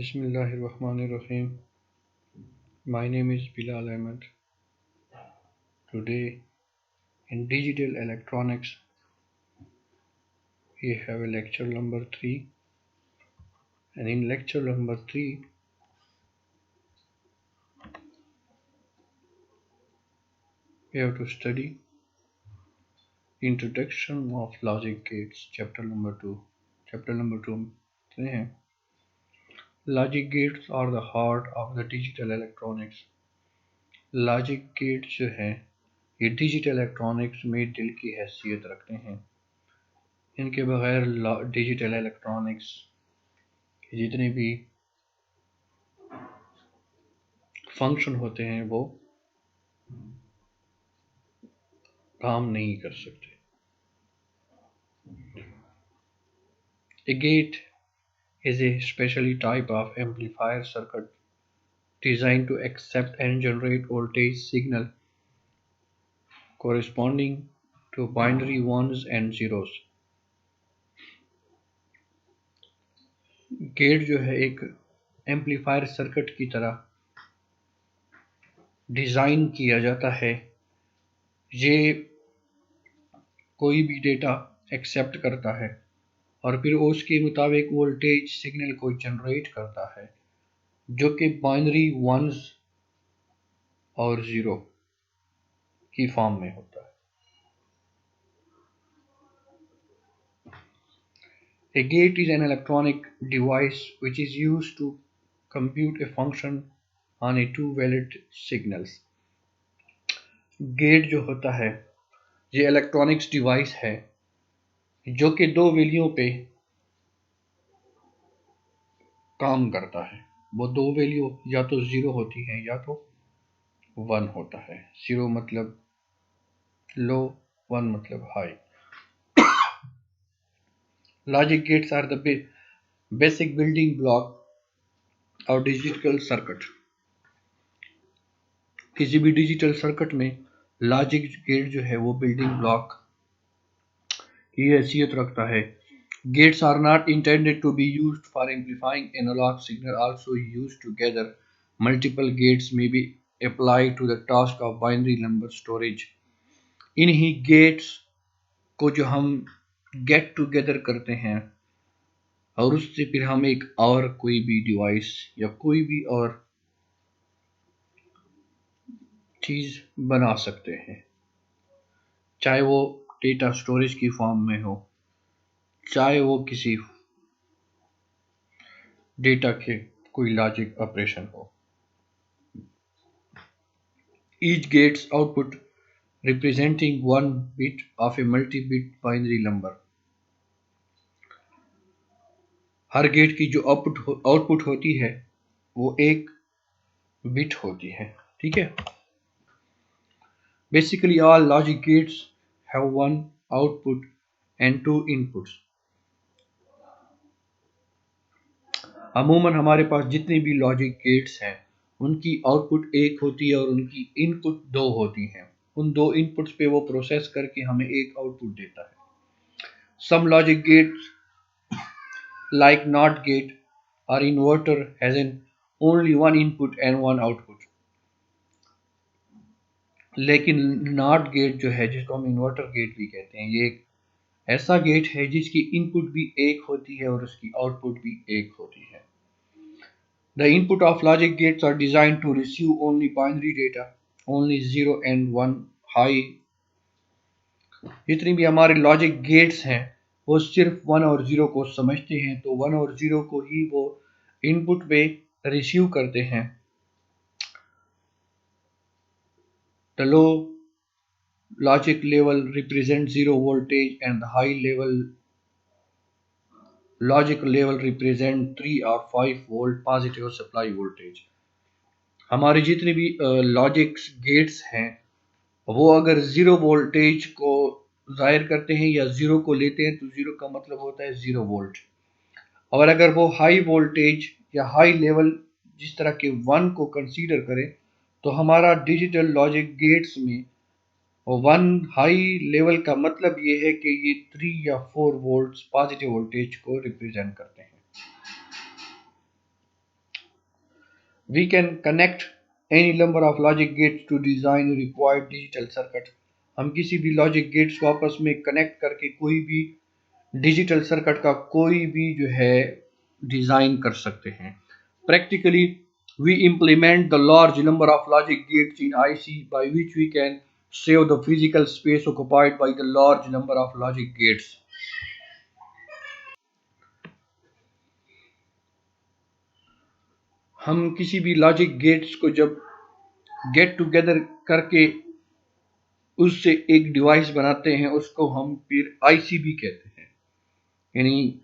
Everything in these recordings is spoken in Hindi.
Bismillahirrahmanirrahim. My name is Bilal Ahmed. Today, in digital electronics, we have a lecture number 3. And in lecture number 3, we have to study Introduction of Logic Gates, chapter number 2. Chapter number 2 में है Logic gates are the heart of the digital electronics. Logic gates जो है ये डिजिटल इलेक्ट्रॉनिक्स में दिल की हैसियत रखते हैं. इनके बगैर डिजिटल इलेक्ट्रॉनिक्स के जितने भी फंक्शन होते हैं वो काम नहीं कर सकते. A gate is a specially type of amplifier circuit designed to accept and generate voltage signal corresponding to binary ones and zeros. Gate जो है एक एम्पलीफायर सर्किट की तरह डिज़ाइन किया जाता है. ये कोई भी डेटा एक्सेप्ट करता है और फिर उसके मुताबिक वोल्टेज सिग्नल को जनरेट करता है जो कि बाइनरी वंस और ज़ीरो की फॉर्म में होता है. A gate is an electronic device which is used to compute a function on a two valid signals. Gate जो होता है ये इलेक्ट्रॉनिक्स डिवाइस है जो कि दो वैल्यूओं पे काम करता है. वो दो वैल्यू या तो ज़ीरो होती हैं या तो वन होता है. ज़ीरो मतलब लो, वन मतलब high. Logic gates are the basic building block और डिजिटल सर्किट. किसी भी डिजिटल सर्किट में लॉजिक गेट जो है वो बिल्डिंग ब्लॉक की हैसियत रखता है. Gates are not intended to be used for amplifying analog signal. Also used together, multiple gates may be applied to the task of binary number storage. इन्हीं गेट्स को जो हम गेट टुगेदर करते हैं और उससे फिर हम एक और कोई भी डिवाइस या कोई भी और चीज बना सकते हैं, चाहे वो डेटा स्टोरेज की फॉर्म में हो, चाहे वो किसी डेटा के कोई लॉजिक ऑपरेशन हो. Each gate's output representing one bit of a multi-bit binary number. हर गेट की जो आउटपुट होती है वो एक बिट होती है. ठीक है. Basically all logic gates have one output and two inputs. अमूमन हमारे पास जितने भी लॉजिक गेट्स हैं उनकी आउटपुट एक होती है और उनकी इनपुट दो होती हैं. उन दो इनपुट्स पे वो प्रोसेस करके हमें एक आउटपुट देता है. Some logic gates like NOT gate or inverter has an only one input and one output. लेकिन नॉट गेट जो है जिसको हम इन्वर्टर गेट भी कहते हैं ये एक ऐसा गेट है जिसकी इनपुट भी एक होती है और उसकी आउटपुट भी एक होती है. The input of logic gates are designed to receive only binary data, only 0 and 1 high. जितनी भी हमारे लॉजिक गेट्स हैं वो सिर्फ 1 और 0 को समझते हैं, तो 1 और 0 को ही वो इनपुट पे रिसीव करते हैं. The low logic level represents 0 voltage and the high level logic level represent 3 or 5 volt positive supply voltage. हमारे जितने भी लॉजिक गेट्स हैं वो अगर 0 वोल्टेज को जाहिर करते हैं या 0 को लेते हैं तो 0 का मतलब होता है 0 वोल्ट. और अगर वो हाई वोल्टेज या हाई लेवल जिस तरह के 1 को कंसीडर करें तो हमारा डिजिटल लॉजिक गेट्स में 1 हाई लेवल का मतलब ये है कि ये 3 या 4 वोल्ट्स पॉजिटिव वोल्टेज को रिप्रेजेंट करते हैं. We can connect any number of logic gates to design required digital circuit. हम किसी भी लॉजिक गेट्स को आपस में कनेक्ट करके कोई भी डिजिटल सर्किट का कोई भी जो है डिजाइन कर सकते हैं. Practically, we implement the large number of logic gates in IC by which we can save the physical space occupied by the large number of logic gates. हम किसी भी लॉजिक गेट्स को जब गेट टुगेदर करके उससे एक डिवाइस बनाते हैं उसको हम फिर आईसी भी कहते हैं. यानी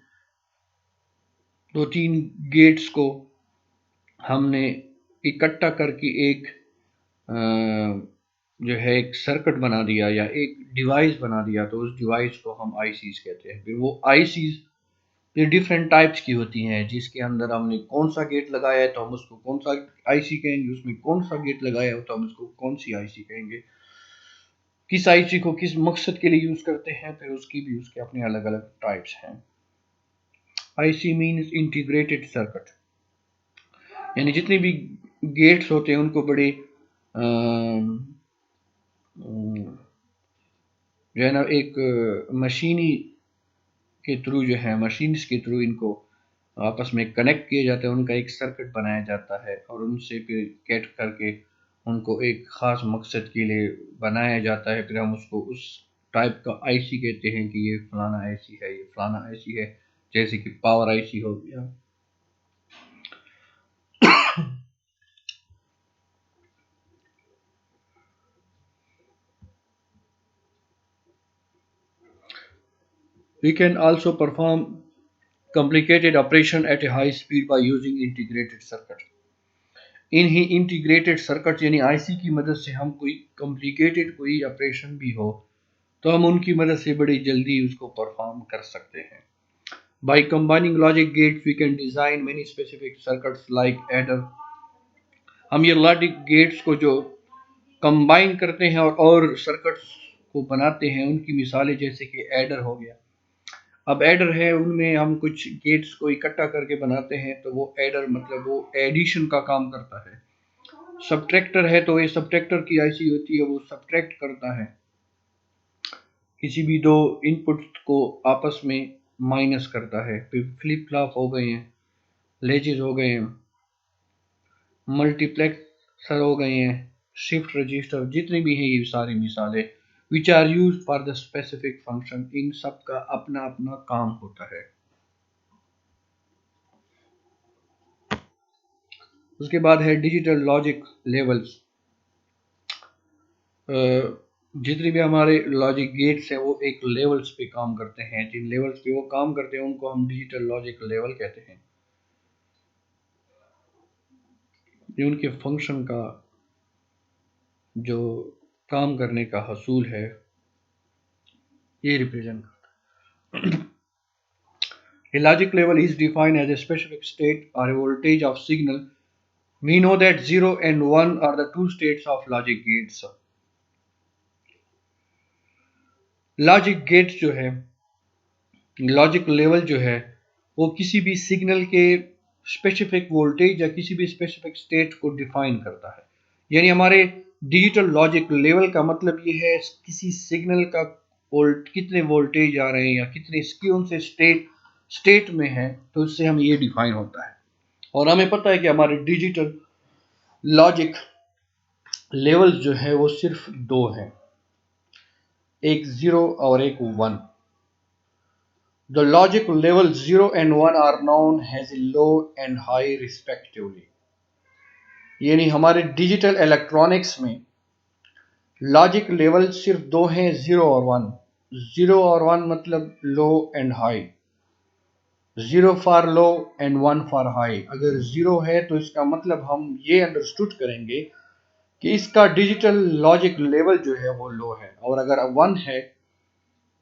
दो तीन गेट्स को हमने इकट्ठा करके एक जो है एक सर्किट बना दिया या एक डिवाइस बना दिया तो उस डिवाइस को हम आईसीज कहते हैं. फिर वो आईसीज ये डिफरेंट टाइप्स की होती हैं जिसके अंदर हमने कौन सा गेट लगाया है तो हम उसको कौन सा आईसी कहेंगे, उसमें कौन सा गेट लगाया है तो हम उसको कौन सी आईसी कहेंगे, किस आईसी को किस मकसद के लिए यूज करते हैं फिर उसकी भी उसके अपने अलग अलग टाइप्स हैं. IC means integrated circuit. यानी जितने भी गेट्स होते हैं उनको बड़े जो है ना एक मशीनी के थ्रू जो है मशीन्स के थ्रू इनको आपस में कनेक्ट किया जाता है, उनका एक सर्किट बनाया जाता है और उनसे फिर कैट करके उनको एक ख़ास मकसद के लिए बनाया जाता है. फिर हम उसको उस टाइप का आईसी कहते हैं कि ये फलाना आईसी है, ये फलाना आईसी है, जैसे कि पावर आईसी हो गया. We can also perform complicated operation at a high speed by using integrated circuit. इन्हीं इंटीग्रेटेड सर्किट यानी आईसी की मदद से हम कोई कॉम्प्लिकेटेड कोई ऑपरेशन भी हो तो हम उनकी मदद से बड़ी जल्दी उसको परफॉर्म कर सकते हैं. By combining logic gates, we can design many specific circuits like adder. हम ये लॉजिक गेट्स को जो कंबाइन करते हैं और सर्किट्स को बनाते हैं उनकी मिसालें जैसे कि एडर हो गया. अब एडर है उनमें हम कुछ गेट्स को इकट्ठा करके बनाते हैं तो वो एडर मतलब वो एडिशन का काम करता है. सब्ट्रैक्टर है तो ये सब्ट्रैक्टर की आईसी होती है, वो सब्ट्रैक्ट करता है किसी भी दो इनपुट्स को आपस में माइनस करता है. फिर फ्लिप फ्लॉप हो गए हैं, लेजेस हो गए हैं, मल्टीप्लेक्सर हो गए हैं, शिफ्ट रजिस्टर, जितने भी हैं ये सारी मिसालें which are used for the specific function. इन सब का अपना अपना काम होता है. उसके बाद है डिजिटल लॉजिक लेवल्स. जितने भी हमारे लॉजिक गेट्स हैं वो एक लेवल्स पे काम करते हैं. जिन लेवल्स पे वो काम करते हैं उनको हम डिजिटल लॉजिक लेवल कहते हैं. ये उनके फंक्शन का जो काम करने का हसूल है ये रिप्रेजेंट करता है. A logic level is defined as a specific state or a voltage of signal. We know that 0 and 1 are the two states of logic gates. Logic gate जो है लॉजिक लेवल जो है वो किसी भी सिग्नल के स्पेसिफिक वोल्टेज या किसी भी स्पेसिफिक स्टेट को डिफाइन करता है. यानी हमारे डिजिटल लॉजिक लेवल का मतलब ये है किसी सिग्नल का कितने वोल्टेज आ रहे हैं या कितने कौन से स्टेट में है तो इससे हमें ये डिफाइन होता है. और हमें पता है कि हमारे डिजिटल लॉजिक लेवल जो है वो सिर्फ दो हैं, एक 0 और एक 1. The logic level 0 and 1 are known as low and high respectively. यानी हमारे डिजिटल इलेक्ट्रॉनिक्स में लॉजिक लेवल सिर्फ दो हैं, 0 और 1. 0 और 1 मतलब low and high, 0 for low and 1 for high. अगर 0 है तो इसका मतलब हम ये अंडरस्टूड करेंगे कि इसका डिजिटल लॉजिक लेवल जो है वो लो है, और अगर 1 है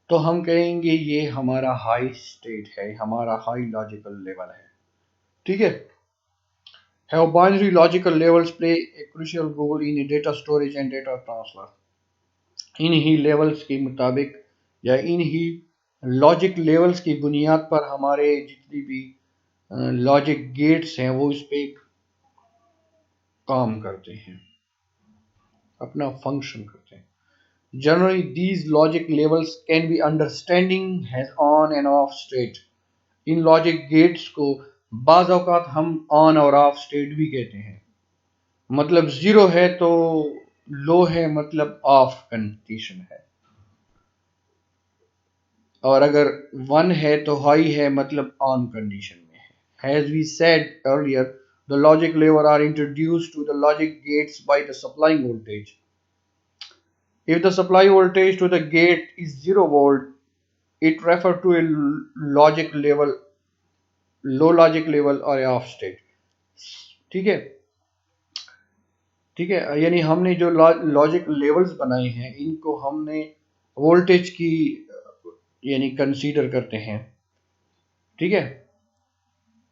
तो हम कहेंगे ये हमारा हाई स्टेट है, हमारा हाई लॉजिकल लेवल है. ठीक है. How binary logical levels play a crucial role in data storage and data transfer. इन्हीं लेवल्स के मुताबिक या इन्हीं लॉजिक लेवल्स की बुनियाद पर हमारे जितनी भी लॉजिक गेट्स हैं वो इस पे काम करते हैं, अपना फंक्शन करते हैं। Generally, these logic levels can be understanding as on and off state. In logic gates को बाज़ औक़ात हम ऑन और ऑफ स्टेट भी कहते हैं। मतलब जीरो है तो लो है, मतलब ऑफ कंडीशन है, और अगर वन है तो हाई है, मतलब ऑन कंडीशन में है। As we said earlier, the logic level are introduced to the logic gates by the supplying voltage. If the supply voltage to the gate is 0 volt, it refers to a logic level, low logic level or off state. ठीक है, ठीक है। यानी हमने जो लॉजिक लेवल्स बनाए हैं, इनको हमने वोल्टेज की यानी कंसीडर करते हैं। ठीक है,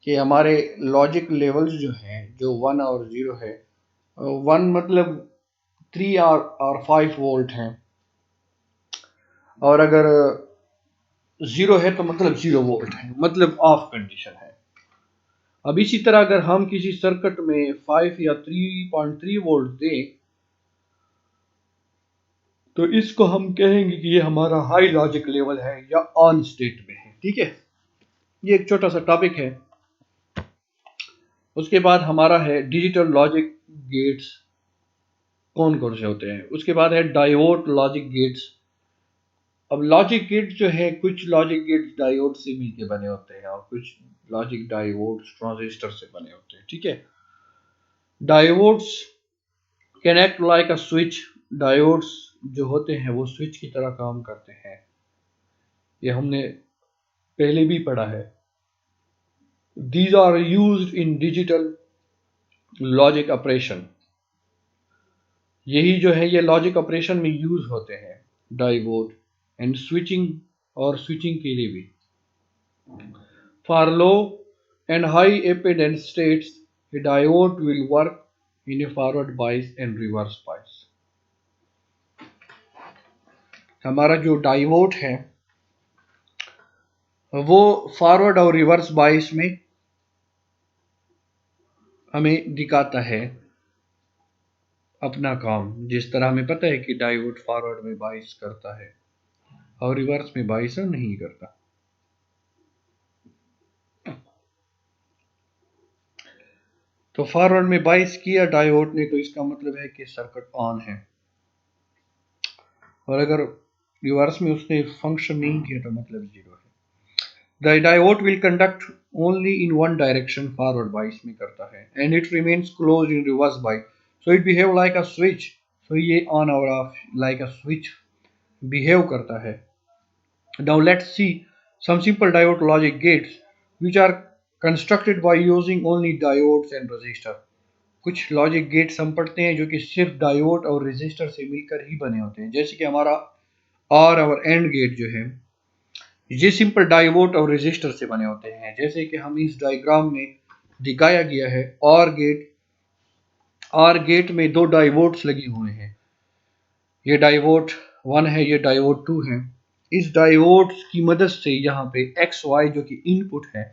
कि हमारे लॉजिक लेवल्स जो हैं, जो 1 और 0 है, 1 मतलब 3 और 5 वोल्ट हैं, और अगर 0 है तो मतलब 0 वोल्ट है, मतलब ऑफ कंडीशन है। अब इसी तरह अगर हम किसी सर्किट में 5 या 3.3 वोल्ट दें तो इसको हम कहेंगे कि ये हमारा हाई लॉजिक लेवल है या ऑन स्टेट में है। ठीक है, ये एक छोटा सा टॉपिक है। उसके बाद हमारा है डिजिटल लॉजिक गेट्स कौन कौन से होते हैं। उसके बाद है डायोड लॉजिक गेट्स। अब लॉजिक गेट जो है, कुछ लॉजिक गेट्स डायोड से मिलके बने होते हैं और कुछ लॉजिक डायोड्स ट्रांजिस्टर से बने होते हैं। ठीक है, diodes can act like a switch. Diodes जो होते हैं वो स्विच की तरह काम करते हैं, ये हमने पहले भी पढ़ा है। These are used in digital logic operation. यही जो है ये लॉजिक ऑपरेशन में यूज होते हैं डायोड, एंड स्विचिंग और स्विचिंग के लिए भी। For low and high impedance states a diode will work in a forward bias and reverse bias। हमारा जो डायोड है वो फॉरवर्ड और रिवर्स बाइस में हमें दिखाता है अपना काम। जिस तरह हमें पता है कि डायोड फॉरवर्ड में बाइस करता है और रिवर्स में बाइस नहीं करता। तो फॉरवर्ड में बाइस किया डायोड ने तो इसका मतलब है कि सर्किट ऑन है, और अगर रिवर्स में उसने फंक्शन नहीं किया तो मतलब जीरो है। The diode will conduct only in one direction, forward bias में करता है, and it remains close in reverse bias, so it behave like a switch. So ये ऑन और off like a switch behave करता है। Now let's see some simple diode logic gates which are constructed by using only diodes and resistor। कुछ लॉजिक गेट्स हम पढ़ते हैं जो कि सिर्फ डायोड और रेजिस्टर से मिलकर ही बने होते हैं, जैसे कि हमारा और एंड गेट जो है ये सिंपल डायोड और रेजिस्टर से बने होते हैं। जैसे कि हम इस डायग्राम में दिखाया गया है, और गेट में दो डायोड्स लगे हुए हैं। ये डायोड 1 है, ये डायोड 2 है। इस डायोड की मदद से यहाँ पे एक्स वाई जो कि इनपुट है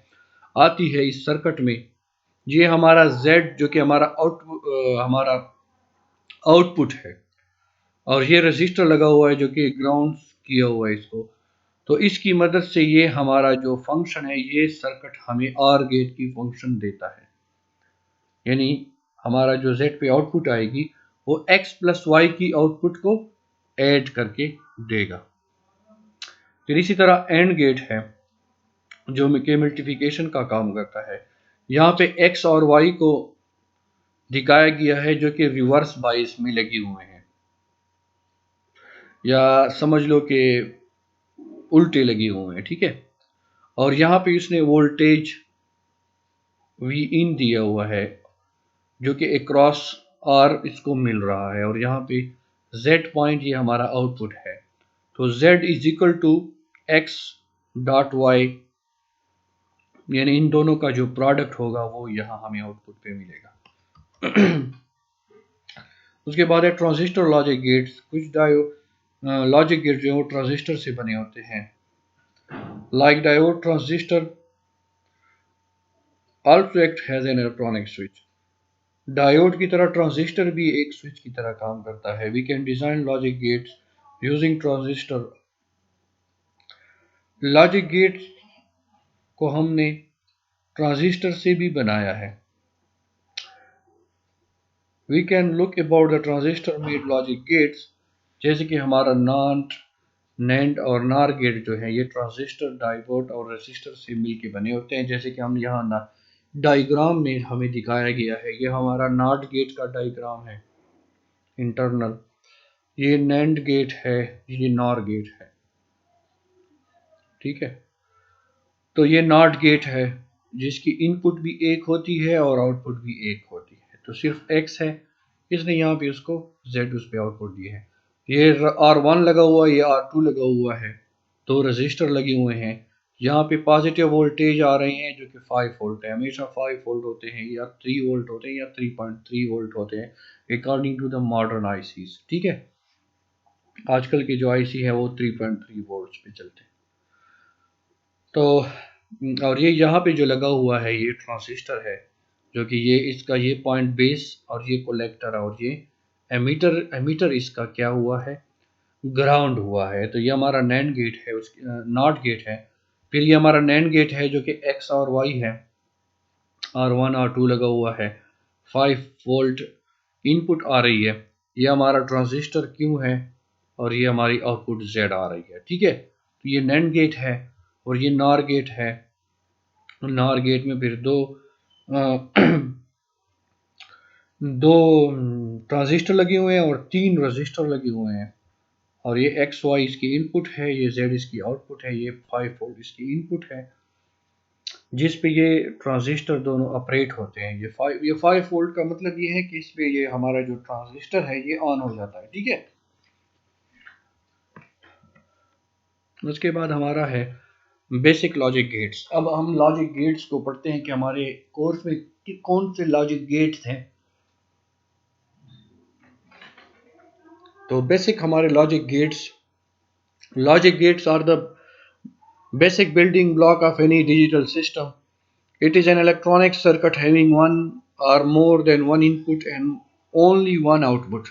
आती है इस सर्किट में। ये हमारा Z जो कि हमारा आउटपुट है, और ये रजिस्टर लगा हुआ है जो कि ग्राउंड किया हुआ है इसको। तो इसकी मदद से ये हमारा जो फंक्शन है, ये सर्किट हमें आर गेट की फंक्शन देता है। यानी हमारा जो Z पे आउटपुट आएगी वो X प्लस वाई की आउटपुट को ऐड करके देगा। फिर इसी तरह एंड गेट है जो के मल्टीप्लिकेशन का काम करता है। यहाँ पे X और Y को दिखाया गया है जो कि रिवर्स बाइस में लगे हुए हैं, या समझ लो कि उल्टे लगे हुए हैं। ठीक है, और यहाँ पे इसने वोल्टेज वी इन दिया हुआ है जो कि अक्रॉस आर इसको मिल रहा है, और यहाँ पे Z पॉइंट ये हमारा आउटपुट है। तो Z is equal to X dot Y, यानी इन दोनों का जो प्रोडक्ट होगा वो यहाँ हमें आउटपुट पे मिलेगा। उसके बाद है ट्रांजिस्टर लॉजिक गेट्स। कुछ लॉजिक गेट जो है वो ट्रांजिस्टर से बने होते हैं, like diode transistor also act has an electronic switch. Diode की तरह ट्रांजिस्टर भी एक स्विच की तरह काम करता है। We can design logic gates using transistor. Logic gates को हमने ट्रांजिस्टर से भी बनाया है। We can look about the transistor made logic gates, जैसे कि हमारा नॉट नैंड और नार गेट जो है ये ट्रांजिस्टर डायोड और रेसिस्टर से मिलके बने होते हैं। जैसे कि हम यहाँ ना डायग्राम में हमें दिखाया गया है, ये हमारा नॉट गेट का डायग्राम है इंटरनल, ये नैंड गेट है, ये नॉर गेट है। ठीक है, तो ये नॉट गेट है जिसकी इनपुट भी एक होती है और आउटपुट भी एक होती है, तो सिर्फ एक्स है, इसने यहाँ पे उसको जेड उस पे आउटपुट दिए है। ये R1 लगा हुआ है, ये R2 लगा हुआ है, दो रजिस्टर लगे हुए हैं। यहाँ पे पॉजिटिव वोल्टेज आ रहे हैं जो कि 5 वोल्ट है, हमेशा 5 वोल्ट होते हैं या 3 वोल्ट होते हैं या 3.3 वोल्ट होते हैं according to the modern ICs. ठीक है, आजकल की जो आईसी है वो 3.3 वोल्ट पे चलते हैं। तो और ये यहाँ पे जो लगा हुआ है ये ट्रांजिस्टर है, जो कि ये इसका ये पॉइंट बेस और ये कलेक्टर और ये एमीटर इसका क्या हुआ है, ग्राउंड हुआ है। तो ये हमारा नैंड गेट है, उसकी नॉट गेट है। फिर ये हमारा नैंड गेट है जो कि एक्स और वाई है, R1 R2 लगा हुआ है, 5 वोल्ट इनपुट आ रही है। ये हमारा ट्रांजिस्टर क्यों है और ये हमारी आउटपुट जेड आ रही है। ठीक है, तो ये नैंड गेट है और ये नॉर गेट है। नॉर गेट में फिर दो दो ट्रांजिस्टर लगे हुए हैं और 3 रजिस्टर लगे हुए हैं, और ये एक्स वाई इसकी इनपुट है, ये जेड इसकी आउटपुट है, ये 5 वोल्ट इसकी इनपुट है जिस पे ये ट्रांजिस्टर दोनों ऑपरेट होते हैं। ये 5 वोल्ट का मतलब ये है कि इस पे ये हमारा जो ट्रांजिस्टर है ये ऑन हो जाता है। ठीक है, उसके बाद हमारा है बेसिक लॉजिक गेट्स। अब हम लॉजिक गेट्स को पढ़ते हैं कि हमारे कोर्स में कौन से लॉजिक गेट्स हैं। तो बेसिक हमारे logic gates are the basic building block of any digital system. It is an electronic circuit having one or more than one input and only one output.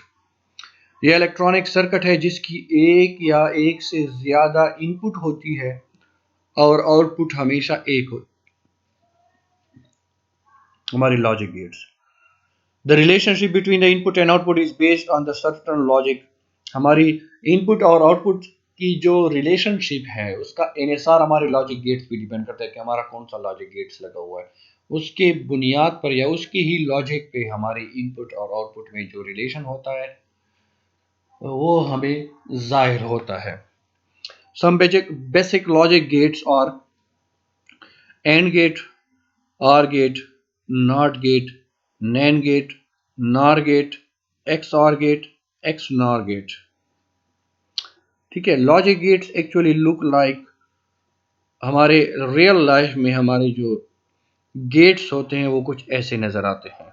यह इलेक्ट्रॉनिक सर्किट है जिसकी एक या एक से ज्यादा इनपुट होती है और आउटपुट हमेशा एक होती है। हमारी logic gates, the relationship between the input and output is based on the certain logic. हमारी इनपुट और आउटपुट की जो रिलेशनशिप है उसका इन्हिसार हमारे लॉजिक गेट्स पे डिपेंड करता है कि हमारा कौन सा लॉजिक गेट्स लगा हुआ है। उसके बुनियाद पर या उसकी ही लॉजिक पे हमारे इनपुट और आउटपुट में जो रिलेशन होता है वो हमें जाहिर होता है। सम बेसिक लॉजिक गेट्स और and gate, or gate, not gate, nand gate, nor gate, xor gate, xnor gate. ठीक है, logic gates actually look like, हमारे रियल लाइफ में हमारे जो गेट्स होते हैं वो कुछ ऐसे नजर आते हैं।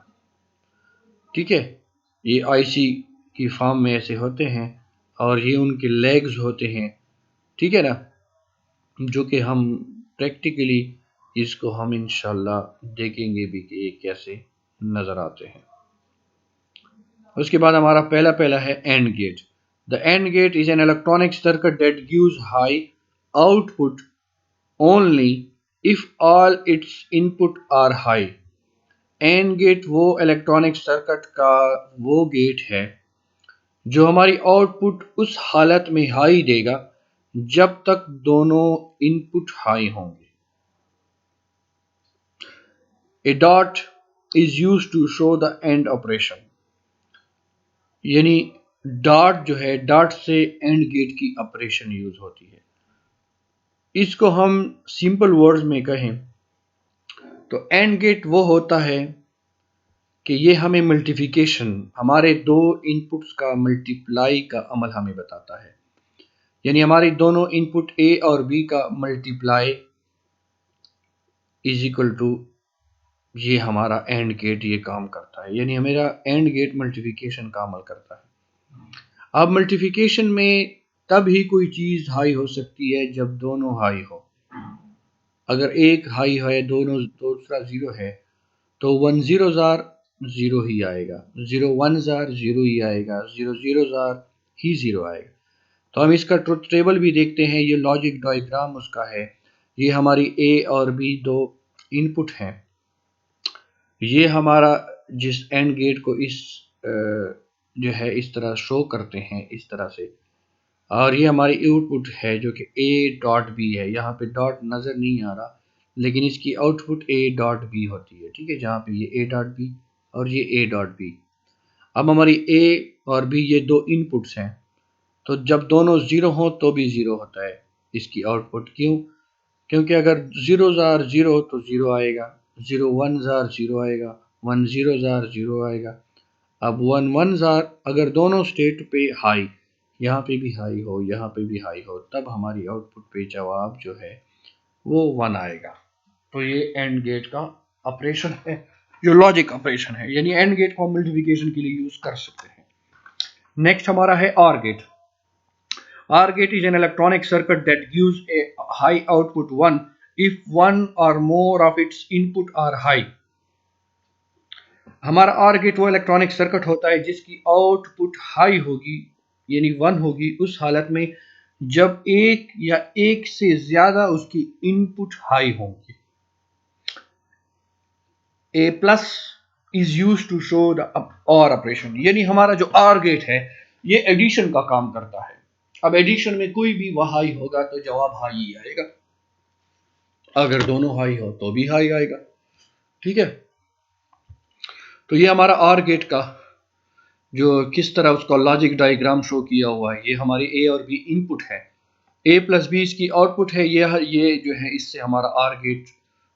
ठीक है, ये आईसी की फॉर्म में ऐसे होते हैं और ये उनके लेग्स होते हैं। ठीक है ना, जो कि हम प्रैक्टिकली इसको हम इंशाल्लाह देखेंगे भी कि ये कैसे नजर आते हैं। उसके बाद हमारा पहला है and gate. The and gate is an electronic circuit that gives high output only if all its input are high. And gate वो इलेक्ट्रॉनिक सर्किट का वो गेट है जो हमारी आउटपुट उस हालत में हाई देगा जब तक दोनों इनपुट हाई होंगे। A dot is used to show the and operation, यानी डॉट जो है, डॉट से एंड गेट की ऑपरेशन यूज होती है। इसको हम सिंपल वर्ड्स में कहें तो एंड गेट वो होता है कि ये हमें मल्टीप्लिकेशन, हमारे दो इनपुट्स का मल्टीप्लाई का अमल हमें बताता है। यानी हमारी दोनों इनपुट ए और बी का मल्टीप्लाई इज इक्वल टू ये हमारा एंड गेट ये काम करता है। यानी मेरा एंड गेट मल्टीप्लिकेशन का अमल करता है। अब मल्टीप्लिकेशन में तब ही कोई चीज हाई हो सकती है जब दोनों हाई हो। अगर एक हाई है दोनों दूसरा जीरो है तो 1 0 जार जीरो ही आएगा, 0 1 जार जीरो ही आएगा, 0 0 जार ही जीरो आएगा। तो हम इसका ट्रुथ टेबल भी देखते हैं। ये लॉजिक डायग्राम उसका है। ये हमारी ए और बी दो इनपुट हैं। ये हमारा जिस एंड गेट को इस जो है इस तरह शो करते हैं इस तरह से, और ये हमारी आउटपुट है जो कि ए डॉट बी है। यहाँ पे डॉट नज़र नहीं आ रहा, लेकिन इसकी आउटपुट ए डॉट बी होती है, ठीक है, जहाँ पे ये ए डॉट बी और ये ए डॉट बी। अब हमारी ए और बी ये दो इनपुट्स हैं, तो जब दोनों ज़ीरो हों तो भी ज़ीरो होता है इसकी आउटपुट। क्यों? क्योंकि अगर 0 जार 0 तो 0 आएगा, 0 1 जार 0 आएगा, 1 0 जार 0 आएगा। अब 1 1 जार अगर दोनों स्टेट पे हाई, यहाँ पे भी हाई हो, यहाँ पे भी हाई हो, तब हमारी आउटपुट पे जवाब जो है वो 1 आएगा। तो ये एंड गेट का ऑपरेशन है, जो लॉजिक ऑपरेशन है, यानी एंड गेट को मल्टीप्लिकेशन के लिए यूज कर सकते हैं। नेक्स्ट हमारा है or gate. OR gate is an electronic circuit that gives a high output 1 if one or more of its input are high। हमारा OR gate वो इलेक्ट्रॉनिक सर्किट होता है जिसकी आउटपुट हाई होगी, यानी 1 होगी उस हालत में जब एक या एक से ज्यादा उसकी इनपुट हाई होंगी। A plus is used to show the OR operation, यानी हमारा जो OR गेट है ये एडिशन का काम करता है। अब एडिशन में कोई भी वह हाई होगा तो जवाब हाई ही आएगा, अगर दोनों हाई हो तो भी हाई आएगा, ठीक है। तो ये हमारा OR गेट का जो किस तरह उसका लॉजिक डायग्राम शो किया हुआ है। ये हमारी ए और बी इनपुट है, ए प्लस बी इसकी आउटपुट है। ये जो है इससे हमारा OR गेट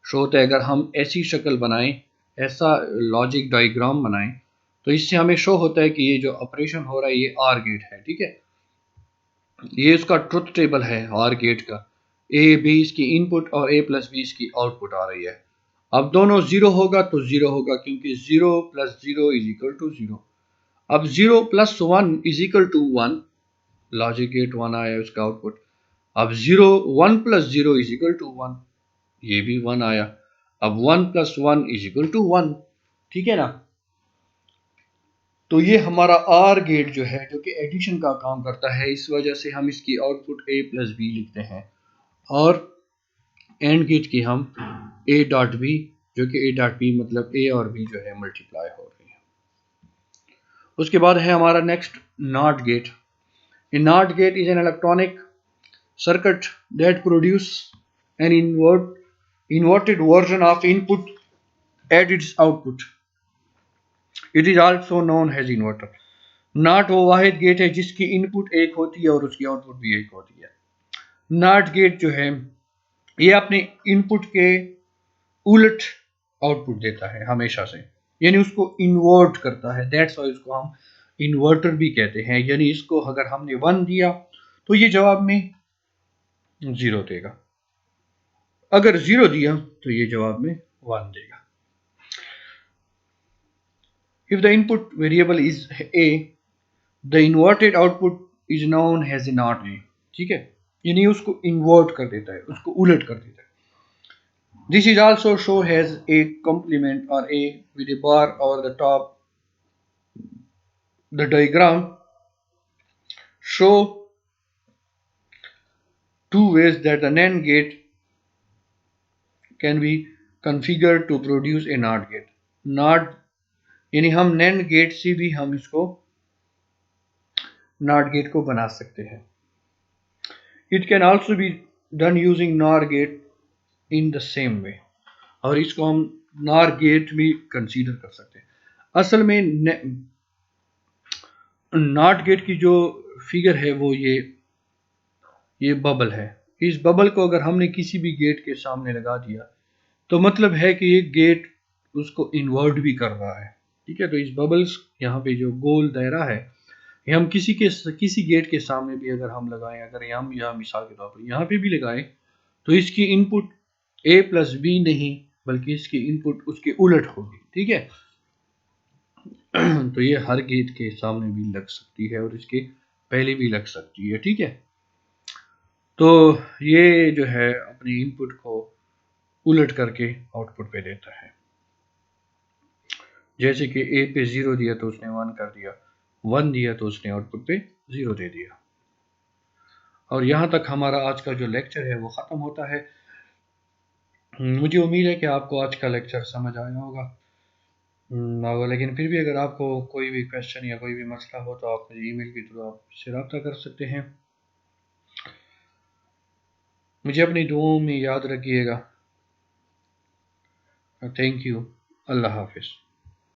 शो होता है। अगर हम ऐसी शक्ल बनाएं, ऐसा लॉजिक डायग्राम बनाएं, तो इससे हमें शो होता है कि ये जो ऑपरेशन हो रहा है ये OR गेट है, ठीक है। ये इसका ट्रुथ टेबल है OR गेट का। ए बी इसकी इनपुट और ए प्लस बी इसकी आउटपुट आ रही है। अब दोनों जीरो होगा तो जीरो होगा, क्योंकि 0 प्लस 0 इज इक्वल टू 0। अब 0 plus 1 is equal to 1, logic gate 1 आया उसका आउटपुट। अब 0 1 प्लस 0 इज इक्वल टू 1, ये भी 1 आया। अब 1 प्लस 1 इज इक्वल टू 1, ठीक है ना। तो ये हमारा OR गेट जो है जो कि एडिशन का काम करता है, इस वजह से हम इसकी आउटपुट a प्लस बी लिखते हैं, और एंड गेट की हम a डॉट बी, जो कि a डॉट बी मतलब a और b जो है मल्टीप्लाई हो रही है। उसके बाद है हमारा next not gate. A not gate is an electronic circuit that produce an inverted version of input at its output. It is also known as inverter. Not वो वाहिद गेट है जिसकी इनपुट एक होती है और उसकी आउटपुट भी एक होती है। नॉट गेट जो है ये अपने इनपुट के उलट आउटपुट देता है हमेशा से, यानी उसको इन्वर्ट करता है। दैट्स व्हाई इसको हम इन्वर्टर भी कहते हैं। यानी इसको अगर हमने 1 दिया तो ये जवाब में 0 देगा, अगर 0 दिया तो ये जवाब में 1 देगा। If the input variable is a, the inverted output is known as a not a, ठीक है, यानी उसको इन्वर्ट कर देता है, उसको उलट कर देता है। This is also show as a complement or a with a bar over the top. The diagram show two ways that the NAND gate can be configured to produce a NOT gate. NOT यानी हम NAND गेट से भी हम इसको NOT गेट को बना सकते हैं। It can also be done using NOR gate in the same way, और इसको हम NOR गेट भी कंसीडर कर सकते हैं। असल में NOT गेट की जो फिगर है वो ये बबल है। इस बबल को अगर हमने किसी भी गेट के सामने लगा दिया तो मतलब है कि ये गेट उसको इन्वर्ट भी कर रहा है, ठीक है। तो इस बबल्स यहाँ पे जो गोल दायरा है, ये हम किसी गेट के सामने भी अगर हम लगाएं, अगर हम यहाँ मिसाल के तौर पर यहाँ पे भी लगाएं, तो इसकी इनपुट a प्लस बी नहीं बल्कि इसकी इनपुट उसके उलट होगी, ठीक है। तो ये हर गेट के सामने भी लग सकती है और इसके पहले भी लग सकती है, ठीक है। तो ये जो है अपनी इनपुट को उलट करके आउटपुट पे देता है। जैसे कि ए पे 0 दिया तो उसने 1 कर दिया, 1 दिया तो उसने आउटपुट पे 0 दे दिया। और यहाँ तक हमारा आज का जो लेक्चर है वो ख़त्म होता है। मुझे उम्मीद है कि आपको आज का लेक्चर समझ आया होगा। लेकिन फिर भी अगर आपको कोई भी क्वेश्चन या कोई भी मसला हो तो आप मुझे ईमेल के थ्रू आप से रब्ता कर सकते हैं। मुझे अपनी दुआओं में याद रखिएगा। Thank you. अल्लाह हाफिज़।